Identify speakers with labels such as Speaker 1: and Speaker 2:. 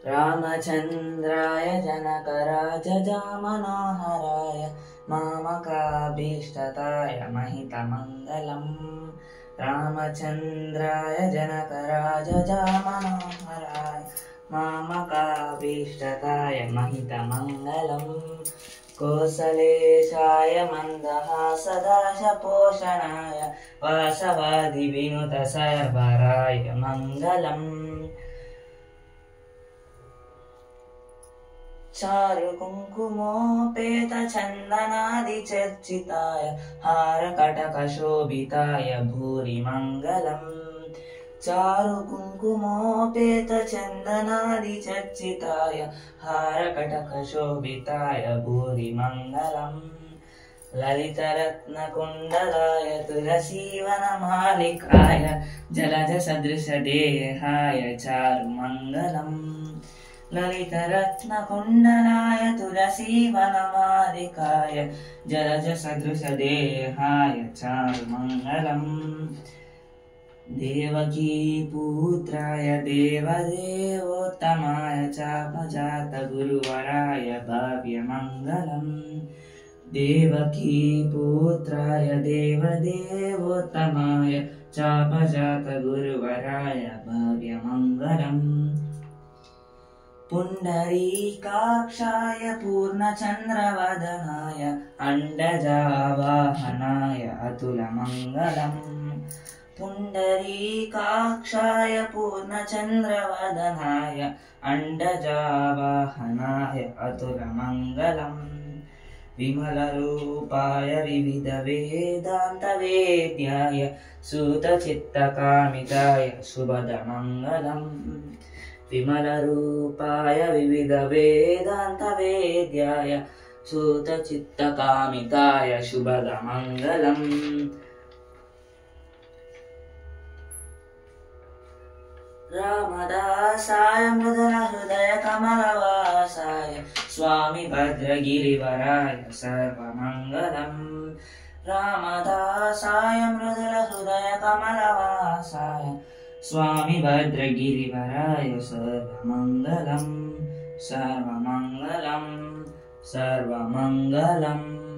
Speaker 1: रामचन्द्राय जनकराजजामनोहराय मामकाभीष्टताय महितमङ्गलम्। रामचन्द्राय जनकराजजामनोहराय मामकाभीष्टताय महितमङ्गलम्। कोसलेशाय मन्दहासदाशपोषणाय वासवादिविनुतसर्वराय मङ्गलम्। चारुकुङ्कुमोपेतचन्दनादिचर्चिताय हारकटकशोभिताय भूरि मङ्गलम्। चारुकुङ्कुमोपेतचन्दनादिचर्चिताय हारकटकशोभिताय भूरि मङ्गलम्। ललितरत्नकुण्डलाय तुलसीवनमालिकाय जलजसदृशदेहाय चारुमङ्गलम्। ललितरत्नकुण्डलाय तुलसीवनमालिकाय जलजसदृशदेहाय चारुमङ्गलम्। देवकीपुत्राय देवदेवोत्तमाय चापजातगुरुवराय भव्यमङ्गलम्। देवकीपुत्राय देवदेवोत्तमाय चापजातगुरुवराय भव्यमङ्गलम्। पुण्डरीकाक्षाय पूर्णचन्द्रवदनाय अण्डजावाहनाय अतुलमङ्गलम्। पुण्डरीकाक्षाय पूर्णचन्द्रवदनाय अण्डजावाहनाय अतुलमङ्गलम्। विमलरूपाय विविधवेदान्तवेद्याय सूतचित्तकामिताय शुभदमङ्गलम्। विमलरूपाय विविधवेदान्तवेद्याय सूतचित्तकामिताय शुभदमङ्गलम्। रामदासाय मृदुलहृदयकमलवासाय स्वामी भद्रगिरिवराय सर्वमङ्गलम्। रामदासाय मृदुलहृदयकमलवासाय स्वामी भद्रगिरिवराय सर्वमङ्गलम् सर्वमङ्गलम् सर्वमङ्गलम्।